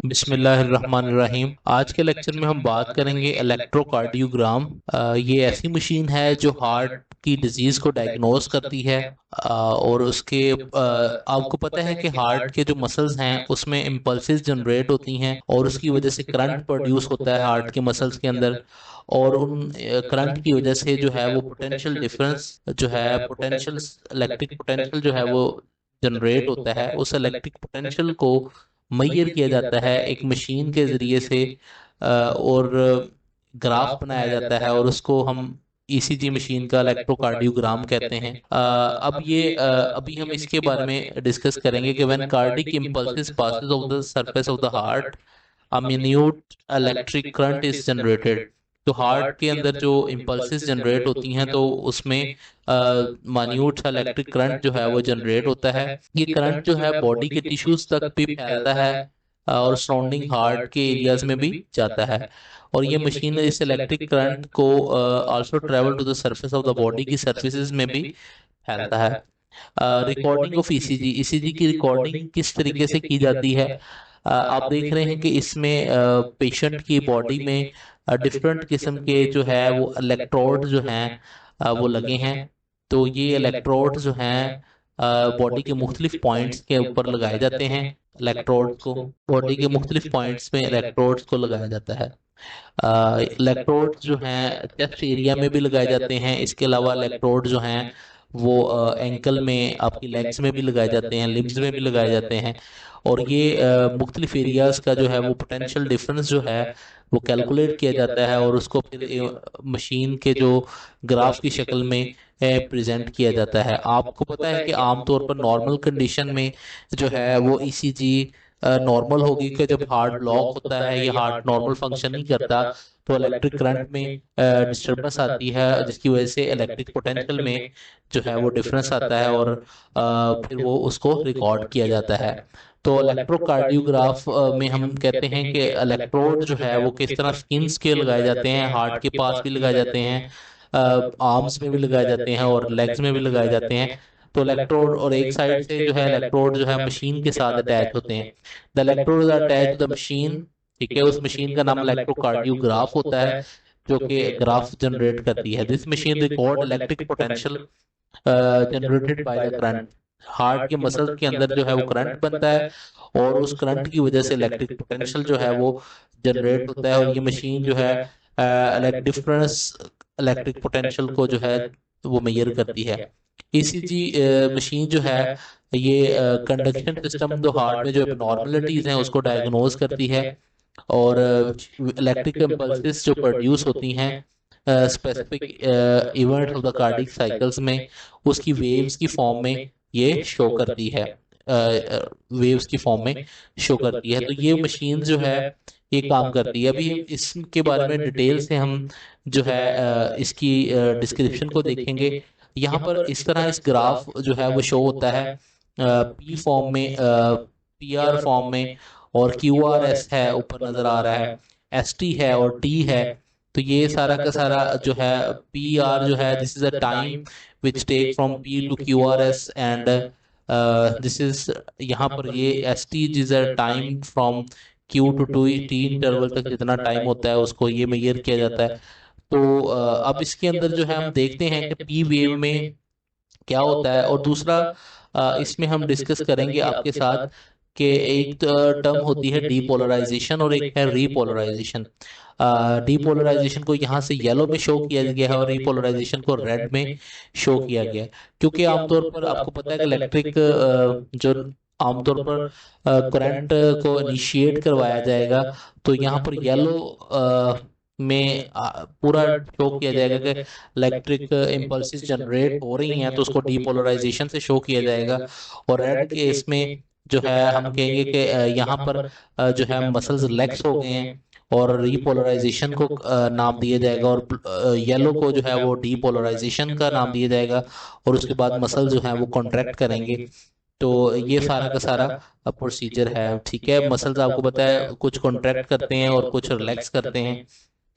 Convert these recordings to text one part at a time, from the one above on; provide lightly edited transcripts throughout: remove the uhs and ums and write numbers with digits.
बिस्मिल्लाहिर्रहमानिर्रहीम। आज के लेक्चर में हम बात करेंगे इलेक्ट्रोकार्डियोग्राम। ये ऐसी मशीन है जो हार्ट की डिजीज को डायग्नोज करती है। और उसके आपको पता है कि हार्ट के जो मसल्स हैं उसमें इम्पल्सेस जनरेट होती हैं और उसकी वजह से करंट प्रोड्यूस होता है हार्ट के मसल्स के अंदर। और उन करंट की वजह से जो है वो पोटेंशियल डिफरेंस जो है पोटेंशियल इलेक्ट्रिक पोटेंशियल जो है वो जनरेट होता है। उस इलेक्ट्रिक पोटेंशियल को मेजर किया जाता है एक मशीन के जरिए से। और ग्राफ बनाया जाता है और उसको हम ईसीजी मशीन का इलेक्ट्रोकार्डियोग्राम कहते हैं। अभी हम इसके बारे में डिस्कस करेंगे कि when cardiac impulses passes of the surface of the heart a minute electric current is generated. तो हार्ट के अंदर जो इम्पल्सेस जनरेट होती हैं तो उसमें मान्यूट सा इलेक्ट्रिक करंट जो है वो जनरेट होता है। ये करंट जो है बॉडी के टिश्यूज तक भी फैलता है और सराउंडिंग हार्ट के एरियाज में भी जाता है। और ये मशीन इस इलेक्ट्रिक करंट को also travel to the surface of the body की सर्फेसिस में भी फैलता है। रिकॉर्डिंग ऑफ ईसीजी, ईसीजी की रिकॉर्डिंग किस तरीके से की जाती है? आप देख रहे हैं कि इसमें पेशेंट की बॉडी में डिफरेंट किस्म के जो है वो इलेक्ट्रोड जो हैं वो लगे हैं। तो ये इलेक्ट्रोड जो हैं बॉडी के मुख्तलिफ पॉइंट्स के ऊपर लगाए जाते हैं। इलेक्ट्रोड को बॉडी के मुख्तलिफ पॉइंट्स में इलेक्ट्रोड्स को लगाया जाता है। इलेक्ट्रोड जो हैं चेस्ट एरिया में भी लगाए जाते हैं। इसके अलावा इलेक्ट्रोड जो हैं वो एंकल में, आपकी लेग्स में भी लगाए जाते हैं, लिम्स में भी लगाए जाते हैं। और ये मुख्तलिफ एरियाज का जो है वो पोटेंशियल डिफरेंस जो है वो कैलकुलेट किया जाता है और उसको फिर मशीन के जो ग्राफ की शक्ल में प्रेजेंट किया जाता है। आपको पता है कि आमतौर पर नॉर्मल कंडीशन में जो है वो ईसीजी नॉर्मल होगी कि जब हार्ट ब्लॉक होता है या हार्ट नॉर्मल फंक्शन नहीं करता तो इलेक्ट्रिक करंट में डिस्टर्बेंस आती है जिसकी वजह से इलेक्ट्रिक पोटेंशियल में जो है वो डिफरेंस आता है और फिर वो उसको रिकॉर्ड किया जाता है। तो इलेक्ट्रोकार्डियोग्राफ में हम कहते हैं कि इलेक्ट्रोड जो है वो किस तरह स्किन्स के लगाए जाते हैं, हार्ट के पास भी लगाए जाते हैं, आर्म्स में भी लगाए जाते हैं और लेग्स में भी लगाए जाते हैं। तो इलेक्ट्रोड और एक साइड से जो है इलेक्ट्रोड जो है मशीन के साथ अटैच होते हैं। The electrode attach to the machine. ठीक है, उस मशीन का नाम इलेक्ट्रोकार्डियोग्राफ होता है जो कि ग्राफ जनरेट करती है। This machine record electric potential generated by the current. Heart के मसल के अंदर जो है वो करंट बनता है और उस करंट की वजह से इलेक्ट्रिक पोटेंशियल जो है वो जनरेट होता है। और ये मशीन जो है डिफरेंस इलेक्ट्रिक पोटेंशियल को जो है वो मेजर करती है। ईसीजी मशीन जो है ये कंडक्शन सिस्टम जो हार्ट में जो एबनॉर्मलिटीज हैं उसको डायग्नोज करती है। और इलेक्ट्रिक इम्पल्सेस जो प्रोड्यूस होती हैं specific event of the cardiac cycles में उसकी वेव्स की फॉर्म में ये शो करती है। वेव्स की फॉर्म में शो करती है। तो ये मशीन जो है ये काम करती है। अभी इसके बारे में डिटेल से हम जो है इसकी डिस्क्रिप्शन को देखेंगे। यहाँ पर इस तरह इस ग्राफ जो है वो शो होता है पी फॉर्म में, पीआर फॉर्म में, और क्यू आर एस है ऊपर नजर आ रहा है, एस टी है और टी है। तो ये सारा का सारा जो है पी आर जो है this is a time which take from P to Q R S and this is, यहाँ पर ये S T is a time from Q to T interval तक जितना टाइम होता है उसको ये मेजर किया जाता है। तो अब इसके अंदर जो है हम देखते हैं कि पी वेव में क्या होता है। और दूसरा इसमें हम डिस्कस करेंगे आपके साथ कि एक टर्म होती है डीपोलराइजेशन और एक है रीपोलराइजेशन। डीपोलराइजेशन को यहाँ से येलो में शो किया गया है और रीपोलराइजेशन को रेड में शो किया गया है। क्योंकि आमतौर पर आपको पता है कि इलेक्ट्रिक जो आमतौर पर करंट को इनिशिएट करवाया जाएगा तो यहाँ पर येलो में पूरा शो किया जाएगा कि इलेक्ट्रिक इम्पल्सिस जनरेट हो रही हैं तो उसको डीपोलराइजेशन से शो किया जाएगा। और रेड केस में जो है हम कहेंगे कि यहाँ पर जो है मसल्स रिलैक्स हो गए हैं और रीपोलराइजेशन को नाम दिया जाएगा। और येलो को जो है वो डीपोलराइजेशन का नाम दिया जाएगा और उसके बाद मसल जो है वो कॉन्ट्रैक्ट करेंगे तो ये सारा का सारा प्रोसीजर है। ठीक है, मसल्स आपको पता है कुछ कॉन्ट्रैक्ट करते हैं और कुछ रिलैक्स करते हैं।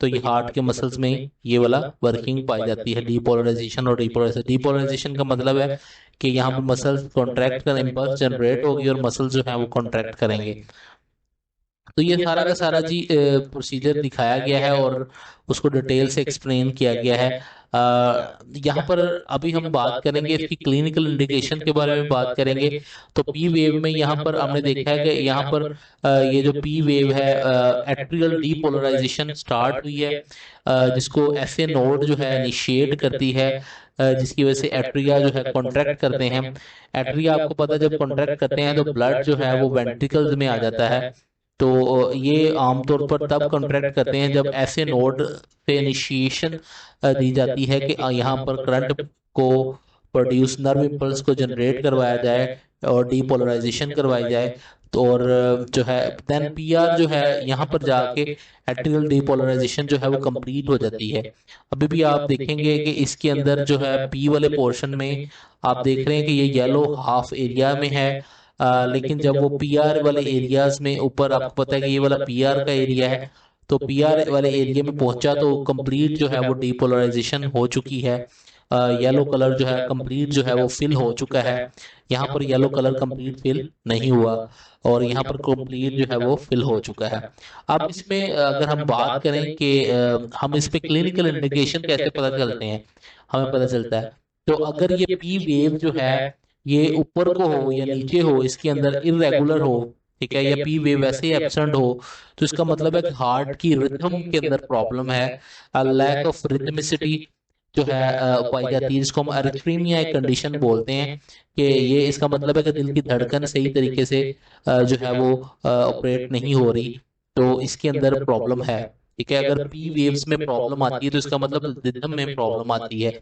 तो ये हार्ट के मसल्स में ये वाला वर्किंग पाई जाती है, डीपोलराइजेशन और डीपोलराइजेशन। डीपोलराइजेशन का मतलब है कि यहाँ पर मसल्स कॉन्ट्रैक्ट कर इम्पल्स जनरेट होगी और मसल्स जो है वो कॉन्ट्रैक्ट करेंगे। तो ये सारा का सारा जी प्रोसीजर दिखाया गया है और उसको डिटेल से एक्सप्लेन किया गया है। यहाँ पर अभी हम बात करेंगे इसकी क्लिनिकल इंडिकेशन के बारे में बात करेंगे। तो पी वेव में यहाँ पर हमने देखा है कि यहाँ पर ये जो पी वेव है, एट्रियल डीपोलराइजेशन स्टार्ट हुई है, जिसको एफ ए नोड जो है इनिशिएट करती है, जिसकी वजह से एट्रिया जो है कॉन्ट्रैक्ट करते हैं। एट्रिया आपको पता है जब कॉन्ट्रैक्ट करते हैं तो ब्लड जो है वो वेंट्रिकल्स में आ जाता है। तो ये आमतौर पर तब कॉन्ट्रैक्ट करते हैं जब ऐसे नोड पे इनिशिएशन दी जाती है कि यहाँ पर करंट को प्रोड्यूस, नर्व इम्पल्स को जनरेट करवाया जाए और डीपोलराइजेशन करवाई जाए। तो और जो है देन पीआर जो है यहाँ पर जाके एट्रियल डीपोलराइजेशन जो है वो कंप्लीट हो जाती है। अभी भी आप देखेंगे कि इसके अंदर जो है पी वाले पोर्शन में आप देख रहे हैं कि ये येलो हाफ एरिया में है। लेकिन जब वो पीआर वाले एरियाज में, ऊपर आपको पता है कि ये वाला पीआर का एरिया है, तो पीआर वाले एरिया में पहुंचा तो कंप्लीट जो है वो डीपोलराइजेशन हो चुकी है। येलो कलर जो है कंप्लीट जो है वो फिल हो चुका है। यहाँ पर येलो कलर कंप्लीट फिल नहीं हुआ और यहाँ पर कंप्लीट जो है वो फिल हो चुका है। अब इसमें अगर हम बात करें कि हम इस पे क्लिनिकल इंडिकेशन कैसे पता चलते हैं, हमें पता चलता है। तो अगर ये पी वेव जो है ये ऊपर को हो या नीचे हो, इसके अंदर इरेगुलर हो, ठीक है, या पी वेव वैसे ही एब्सेंट हो, तो इसका मतलब है कि हार्ट की रिथम के अंदर प्रॉब्लम है। लैक ऑफ रिथमिसिटी जो है पाई जाती है, जिसको हम अरिथमिया एक कंडीशन बोलते हैं। कि ये इसका मतलब है कि दिल की धड़कन सही तरीके से जो है वो ऑपरेट नहीं हो रही, तो इसके अंदर प्रॉब्लम है। ठीक है, अगर पी वेव्स में प्रॉब्लम आती है तो इसका मतलब रिथम में प्रॉब्लम आती है।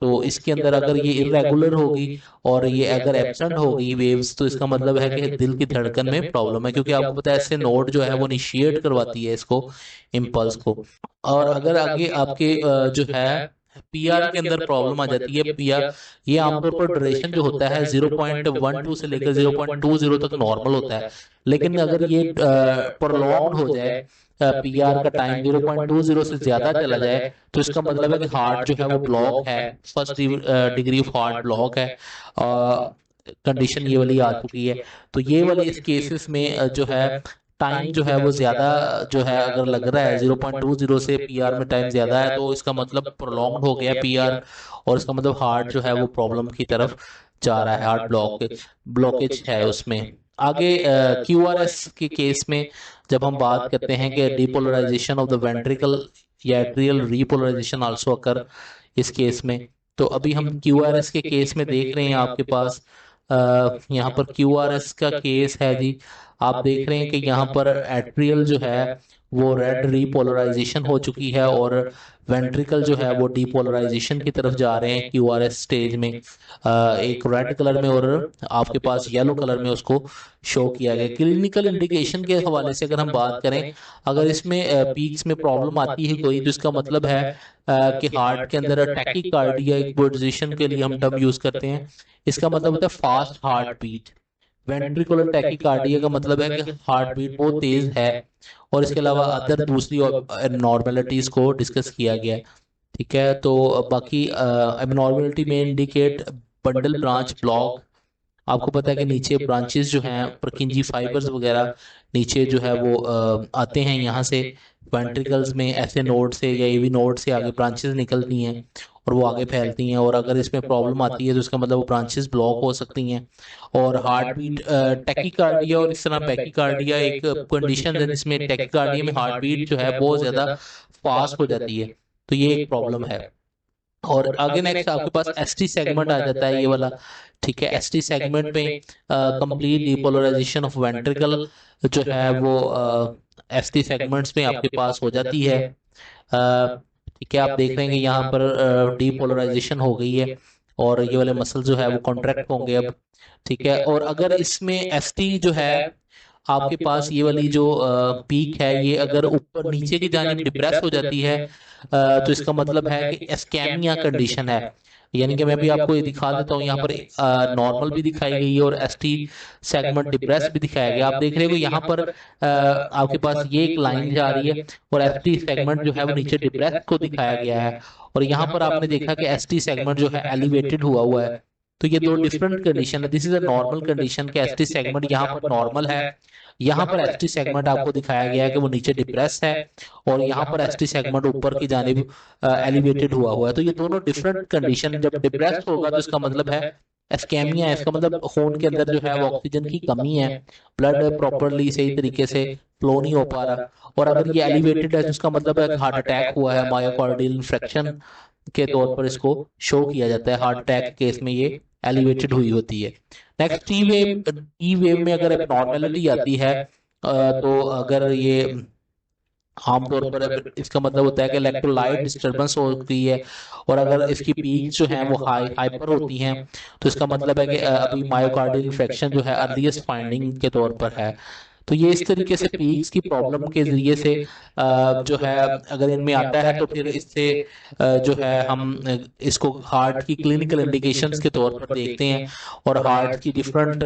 तो इसके अंदर अगर ये इरेगुलर होगी और ये अगर एब्सेंट होगी वेव्स, तो इसका मतलब है कि दिल की धड़कन में प्रॉब्लम है, क्योंकि आपको पता है ऐसे नोड जो है वो इनिशिएट करवाती है इसको, इम्पल्स को। और अगर आगे आपके जो है पीआर के अंदर प्रॉब्लम आ जाती है, पीआर ये आमतौर पर ड्यूरेशन जो होता है 0.12 से लेकर 0.20 तक नॉर्मल होता है। लेकिन अगर ये प्रोलॉन्ग हो जाए, पीआर का टाइम 0.20 से ज्यादा चला जाए, तो इसका मतलब है कि हार्ट जो है वो ब्लॉक है, first degree of heart block है, कंडीशन ये वाली आ चुकी है। तो ये वाली इस केसेस में जो है टाइम जो है वो ज्यादा जो है अगर लग रहा है 0.20 से पीआर में टाइम ज्यादा है, तो इसका मतलब प्रोलॉन्ग हो गया पीआर, और इसका मतलब हार्ट जो है वो प्रॉब्लम की तरफ जा रहा है, हार्ट ब्लॉकेज है उसमें। आगे क्यूआरएस के केस में जब हम बात करते हैं कि डिपोलराइजेशन ऑफ द वेंट्रिकल या एट्रियल रीपोलराइजेशन आल्सो अकर इस केस में, तो अभी हम क्यूआरएस के केस में देख रहे हैं आपके पास यहाँ पर क्यूआरएस का केस है जी। आप देख रहे हैं कि यहाँ पर एट्रियल जो है वो रेड रीपोलराइजेशन हो चुकी है और वेंट्रिकल जो है वो डीपोलराइजेशन की तरफ जा रहे हैं क्यूआरएस स्टेज में। एक रेड कलर में और आपके पास येलो कलर में उसको शो किया गया। क्लिनिकल इंडिकेशन के हवाले से अगर हम बात करें, अगर इसमें पीक्स में प्रॉब्लम आती है कोई, तो इसका मतलब है कि हार्ट के अंदर टैकीकार्डिया एक पोजीशन के लिए हम टर्म यूज करते हैं। इसका मतलब होता है fast heart beat. Ventricular tachycardia का मतलब है कि हार्ट बीट बहुत तेज है। और इसके अलावा अदर दूसरी नॉर्मेलिटीज को डिस्कस किया गया है। ठीक है, तो बाकी एबनॉर्मलिटी में इंडिकेट बंडल ब्रांच ब्लॉक। आपको पता है कि नीचे ब्रांचेस जो हैं परकिंजी फाइबर्स वगैरह नीचे जो है वो आते हैं यहाँ से वेंट्रिकल्स में, ऐसे नोड से या एवी नोड से आगे ब्रांचेस निकलती हैं और वो आगे फैलती हैं। और अगर इसमें प्रॉब्लम आती है तो इसका मतलब वो ब्रांचेस ब्लॉक हो सकती हैं। और हार्ट बीट टैकीकार्डिया और इस तरह पैकीकार्डिया एक कंडीशन है जिसमें टैकीकार्डिया में हार्ट बीट जो है बहुत ज्यादा फास्ट हो जाती है, तो ये एक प्रॉब्लम है। और आगे नेक्स्ट आपके पास एसटी सेगमेंट आ जाता है ये वाला। ठीक है, एसटी सेगमेंट में कंप्लीट डिपोलराइजेशन ऑफ वेंट्रिकल जो है वो एसटी सेगमेंट्स में आपके पास हो जाती है। ठीक है, आप देख रहे हैं कि यहाँ पर डीपोलराइजेशन हो गई है और ये वाले मसल जो है वो कॉन्ट्रैक्ट होंगे अब। ठीक है, और अगर इसमें एसटी जो है आपके पास ये वाली जो पीक है ये अगर ऊपर नीचे की जानिब डिप्रेस हो जाती है तो इसका मतलब है कि एस्केमिया कंडीशन है। यानी कि मैं भी आपको ये दिखा देता हूँ, यहाँ पर नॉर्मल भी दिखाई गई है और एसटी सेगमेंट डिप्रेस भी दिखाया गया। आप देख रहे हो यहाँ पर आपके पास ये एक लाइन जा रही है और एसटी सेगमेंट जो है वो नीचे डिप्रेस को दिखाया गया है, और यहाँ पर आपने देखा कि एसटी सेगमेंट जो है एलिवेटेड हुआ हुआ है। तो ये दो डिफरेंट कंडीशन है। This is a normal condition के एसटी सेगमेंट यहाँ पर नॉर्मल है, यहाँ पर एसटी सेगमेंट आपको दिखाया गया है कि वो नीचे डिप्रेस है, और यहाँ पर एसटी सेगमेंट ऊपर की जानिब एलिवेटेड हुआ हुआ है। तो ये दोनों डिफरेंट कंडीशन, जब डिप्रेस होगा तो इसका मतलब है एस्केमिया है, इसका मतलब खून के अंदर जो है वो ऑक्सीजन की कमी है, ब्लड प्रॉपरली सही तरीके से फ्लो नहीं हो पा रहा। और अगर ये एलिवेटेड है तो इसका मतलब है कि हार्ट अटैक हुआ है, मायोकार्डियल इन्फेक्शन के तौर पर इसको शो किया जाता है। हार्ट अटैक के केस में ये एलिवेटेड हुई होती है। नेक्स्ट टी वेव में अगर एबनॉर्मेलिटी आती है तो अगर ये आमतौर पर इसका मतलब होता है कि इलेक्ट्रोलाइट डिस्टरबेंस हो गई है, और अगर इसकी पीक जो है वो हाइपर होती हैं तो इसका मतलब है कि अभी मायोकार्डियल इन्फेक्शन जो है अर्लीस्ट फाइंडिंग के तौर पर है। तो ये इस तरीके से पीक्स की प्रॉब्लम के जरिए से जो है अगर इनमें आता है तो फिर इससे जो है हम इसको हार्ट की क्लिनिकल इंडिकेशंस के तौर पर देखते हैं, और हार्ट की डिफरेंट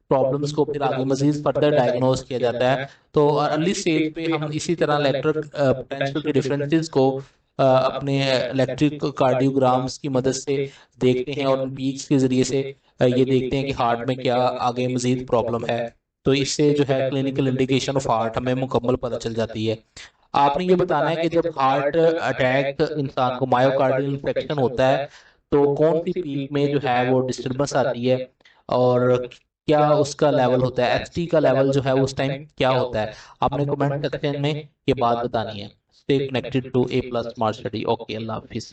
प्रॉब्लम्स को फिर आगे मजीद फर्दर डायग्नोज किया जाता है। तो अर्ली स्टेज पे हम इसी तरह इलेक्ट्रिक पोटेंशियल के डिफरेंसेस को अपने इलेक्ट्रिक कार्डियोग्राम्स की मदद से देखते हैं, और उन पीक्स के जरिए से ये देखते हैं कि हार्ट में क्या आगे मजीद प्रॉब्लम है। तो इससे जो है क्लिनिकल इंडिकेशन ऑफ हार्ट हमें मुकम्मल पता चल जाती है। आपने ये बताना है कि जब हार्ट अटैक इंसान को मायोकार्डियल इन्फेक्शन होता है तो कौन सी पीक में जो है वो डिस्टर्बेंस आती है, और क्या उसका लेवल होता है, एचटी का लेवल जो है उस टाइम क्या होता है। आपने कमेंट सेक्शन में ये बात बतानी है। Stay connected to A plus smart study. Okay, अल्लाह हाफिज।